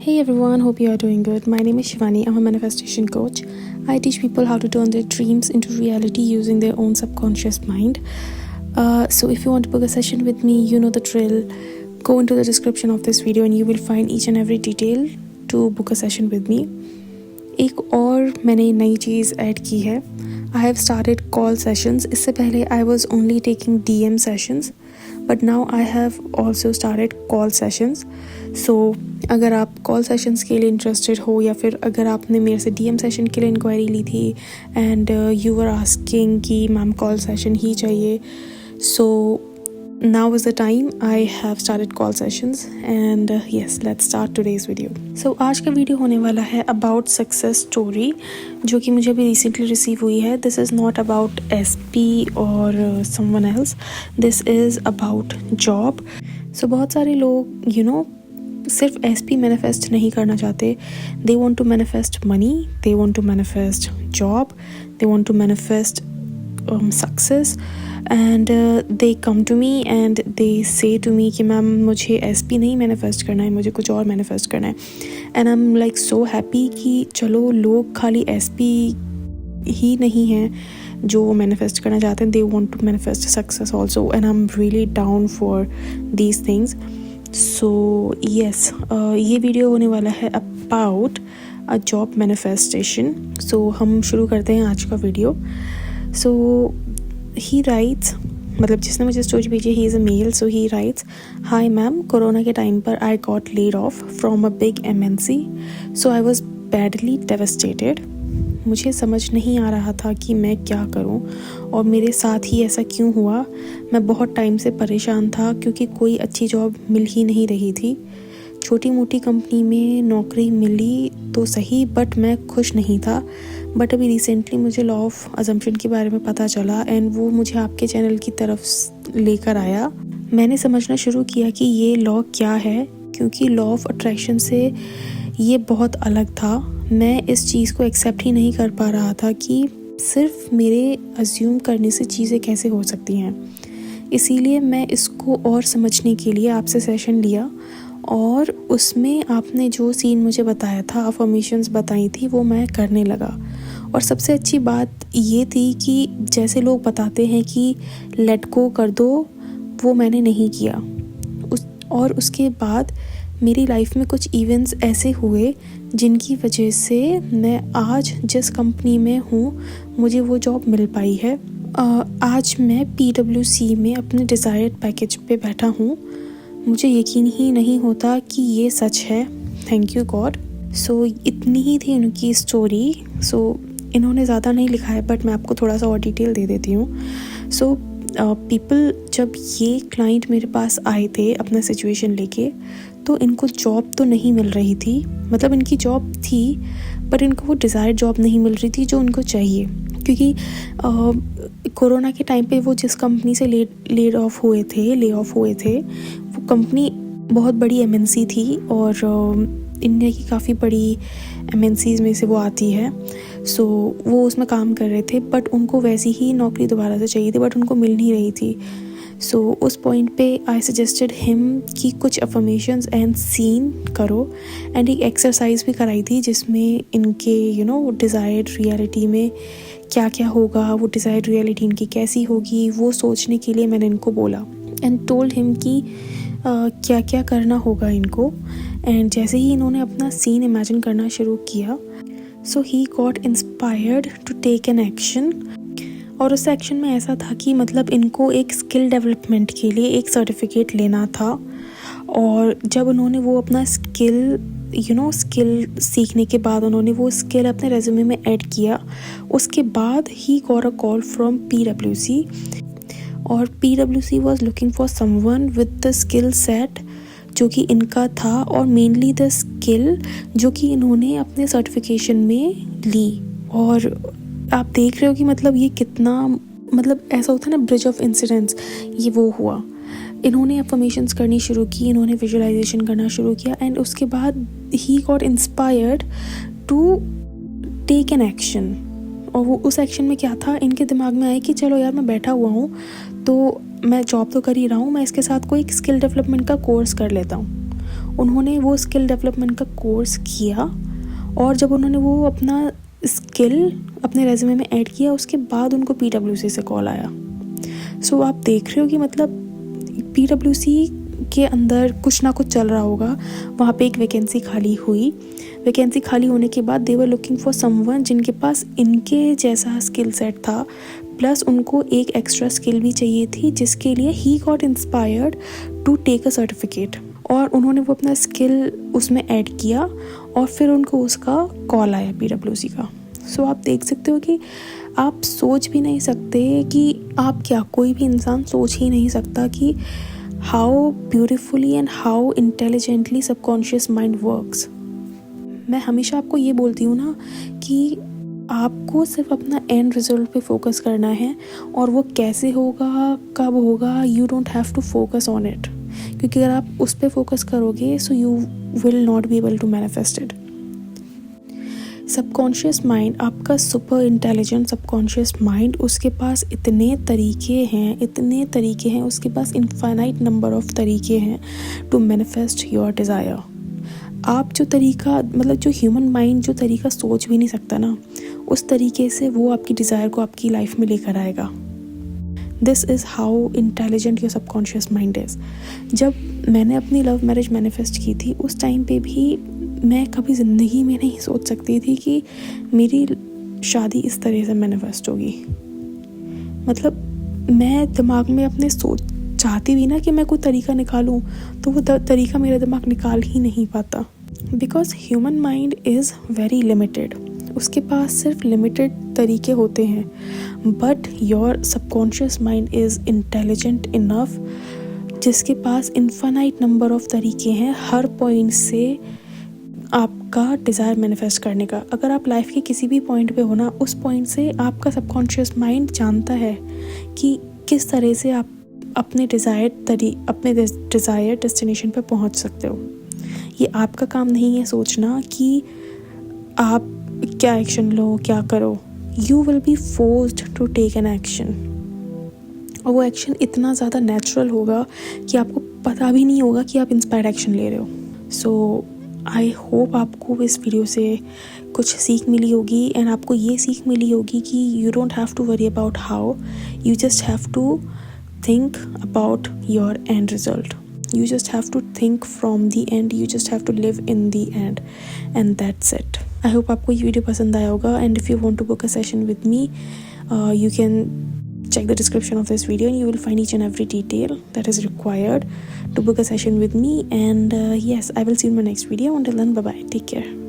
Hey everyone, hope you are doing good. My name is Shivani. I'm a manifestation coach. I teach people how to turn their dreams into reality using their own subconscious mind. So if you want to book a session with me, you know the drill. Go into the description of this video and you will find each and every detail to book a session with me. एक और मैंने नई चीज़ add की है. I have started call sessions. इससे पहले I was only taking DM sessions, but now I have also started call sessions. So अगर आप कॉल सेशंस के लिए इंटरेस्टेड हो या फिर अगर आपने मेरे से DM सेशन के लिए इंक्वायरी ली थी एंड यू वर आस्किंग कि मैम कॉल सेशन ही चाहिए, सो now is the time I have started call sessions and yes, let's start today's video. So आज का वीडियो होने वाला है about success story जो कि मुझे अभी recently रिसीव हुई है. This is not about SP or someone else. This is about job. So बहुत सारे लोग सिर्फ SP मैनिफेस्ट नहीं करना चाहते. They want to manifest money, they want to manifest job, they want to manifest success and they come to me and they say to me कि ma'am मुझे SP नहीं मैनिफेस्ट करना है, मुझे कुछ और मैनिफेस्ट करना है. and I'm like so happy कि चलो लोग खाली SP ही नहीं हैं जो मैनिफेस्ट करना चाहते हैं. They want to manifest success also and I'm really down for these things. So yes, ये वीडियो होने वाला है about a job manifestation. So हम शुरू करते हैं आज का वीडियो. So he writes, मतलब जिसने मुझे स्टोरी भेजी, he is a male. So he writes, hi ma'am, corona के टाइम पर I got laid off from a big MNC. So I was badly devastated. मुझे समझ नहीं आ रहा था कि मैं क्या करूं और मेरे साथ ही ऐसा क्यों हुआ. मैं बहुत टाइम से परेशान था क्योंकि कोई अच्छी जॉब मिल ही नहीं रही थी. छोटी मोटी कंपनी में नौकरी मिली तो सही बट मैं खुश नहीं था. बट अभी रिसेंटली मुझे लॉ ऑफ अजम्पशन के बारे में पता चला एंड वो मुझे आपके चैनल की तरफ लेकर आया. मैंने समझना शुरू किया कि ये लॉ क्या है क्योंकि लॉ ऑफ अट्रैक्शन से ये बहुत अलग था. मैं इस चीज़ को एक्सेप्ट ही नहीं कर पा रहा था कि सिर्फ मेरे अज्यूम करने से चीज़ें कैसे हो सकती हैं. इसीलिए मैं इसको और समझने के लिए आपसे सेशन लिया और उसमें आपने जो सीन मुझे बताया था, अफर्मेशंस बताई थी, वो मैं करने लगा. और सबसे अच्छी बात ये थी कि जैसे लोग बताते हैं कि लेट गो कर दो, वो मैंने नहीं किया. और उसके बाद मेरी लाइफ में कुछ इवेंट्स ऐसे हुए जिनकी वजह से मैं आज जिस कंपनी में हूँ मुझे वो जॉब मिल पाई है. आज मैं PwC में अपने डिज़ायर्ड पैकेज पे बैठा हूँ. मुझे यकीन ही नहीं होता कि ये सच है. Thank you God. सो इतनी ही थी उनकी स्टोरी. सो इन्होंने ज़्यादा नहीं लिखा है बट मैं आपको थोड़ा सा और डिटेल दे देती हूँ. सो पीपल, जब ये क्लाइंट मेरे पास आए थे अपना सिचुएशन लेके, तो इनको जॉब तो नहीं मिल रही थी. मतलब इनकी जॉब थी बट इनको वो डिज़ायर्ड जॉब नहीं मिल रही थी जो उनको चाहिए. क्योंकि कोरोना के टाइम पे वो जिस कंपनी से ले ऑफ हुए थे वो कंपनी बहुत बड़ी MNC थी और इंडिया की काफ़ी बड़ी MNCs में से वो आती है. सो वो उसमें काम कर रहे थे बट उनको वैसी ही नौकरी दोबारा से चाहिए थी बट उनको मिल नहीं रही थी. सो उस पॉइंट पे आई सजेस्टेड हिम कि कुछ अफर्मेशंस एंड सीन करो एंड एक एक्सरसाइज भी कराई थी जिसमें इनके डिज़ायर्ड रियलिटी में क्या क्या होगा, वो डिज़ायर्ड रियलिटी इनकी कैसी होगी, वो सोचने के लिए मैंने इनको बोला एंड टोल्ड हिम कि क्या क्या करना होगा इनको. एंड जैसे ही इन्होंने अपना सीन इमेजिन करना शुरू किया, so he got inspired to take an action. और उस एक्शन में ऐसा था कि मतलब इनको एक स्किल डेवलपमेंट के लिए एक सर्टिफिकेट लेना था. और जब उन्होंने वो अपना स्किल सीखने के बाद उन्होंने वो स्किल अपने रेज्यूमे में ऐड किया, उसके बाद ही got a call from PwC. और PwC was looking for someone with the skill set जो कि इनका था और मेनली द स्किल जो कि इन्होंने अपने सर्टिफिकेशन में ली. और आप देख रहे हो कि मतलब ये कितना, मतलब ऐसा होता है ना, ब्रिज ऑफ इंसिडेंट्स, ये वो हुआ. इन्होंने अफर्मेशंस करनी शुरू की, इन्होंने विजुअलाइजेशन करना शुरू किया एंड उसके बाद ही got inspired to take an action. और वो उस एक्शन में क्या था, इनके दिमाग में आया कि चलो यार मैं बैठा हुआ हूँ तो मैं जॉब तो कर ही रहा हूँ, मैं इसके साथ कोई स्किल डेवलपमेंट का कोर्स कर लेता हूँ. उन्होंने वो स्किल डेवलपमेंट का कोर्स किया और जब उन्होंने वो अपना स्किल अपने रेज्यूमे में ऐड किया उसके बाद उनको PwC से कॉल आया। सो आप देख रहे हो कि मतलब PwC के अंदर कुछ ना कुछ चल रहा होगा। वहाँ पे एक वैकेंसी खाली हुई। वैकेंसी खाली होने के बाद दे वर लुकिंग फॉर समवन जिनके पास इनके जैसा स्किल सेट था, प्लस उनको एक एक्स्ट्रा स्किल भी चाहिए थी जिसके लिए ही got inspired to take a certificate. और उन्होंने वो अपना स्किल उसमें ऐड किया और फिर उनको उसका कॉल आया PwC का। सो आप देख सकते हो कि आप सोच भी नहीं सकते कि आप क्या, कोई भी इंसान सोच ही नहीं सकता कि how beautifully and how intelligently subconscious mind works. मैं हमेशा आपको ये बोलती हूँ ना कि आपको सिर्फ अपना एंड रिजल्ट पे फोकस करना है और वो कैसे होगा, कब होगा, you don't have to focus on it, क्योंकि अगर आप उस पर फोकस करोगे so you will not be able to manifest it. Subconscious mind, आपका सुपर इंटेलिजेंट सबकॉन्शियस माइंड, उसके पास इतने तरीके हैं, उसके पास इनफाइनाइट नंबर ऑफ तरीके हैं टू मैनिफेस्ट योर डिज़ायर। आप जो तरीका, मतलब जो ह्यूमन माइंड जो तरीका सोच भी नहीं सकता ना, उस तरीके से वो आपकी डिज़ायर को आपकी लाइफ में लेकर आएगा। This is how intelligent your subconscious mind is. जब मैंने अपनी लव मैरिज मैनिफेस्ट की थी उस टाइम पे भी मैं कभी ज़िंदगी में नहीं सोच सकती थी कि मेरी शादी इस तरह से मैनिफेस्ट होगी। मतलब मैं दिमाग में अपने चाहती भी ना कि मैं कोई तरीका निकालूं तो वो तरीका मेरा दिमाग निकाल ही नहीं पाता, because human mind is very limited. उसके पास सिर्फ लिमिटेड तरीके होते हैं, but your subconscious mind is intelligent enough जिसके पास इन्फाइनाइट नंबर ऑफ तरीके हैं हर पॉइंट से आपका डिज़ायर मैनिफेस्ट करने का। अगर आप लाइफ के किसी भी पॉइंट पे हो ना, उस पॉइंट से आपका सबकॉन्शियस माइंड जानता है कि किस तरह से आप अपने डिज़ायर डेस्टिनेशन पे पहुंच सकते हो। ये आपका काम नहीं है सोचना कि आप क्या एक्शन लो, क्या करो। You will be forced to take an action, और वो एक्शन इतना ज़्यादा नेचुरल होगा कि आपको पता भी नहीं होगा कि आप इंस्पायर्ड एक्शन ले रहे हो। सो आई होप आपको इस वीडियो से कुछ सीख मिली होगी, एंड आपको ये सीख मिली होगी कि you don't have to worry about how, you just have to think about your end result. You just have to think from the end, you just have to live in the end, and that's it. I hope आपको ये video पसंद आया होगा, and if you want to book a session with me, you can check the description of this video and you will find each and every detail that is required to book a session with me. And yes, I will see you in my next video. Until then, bye bye, take care.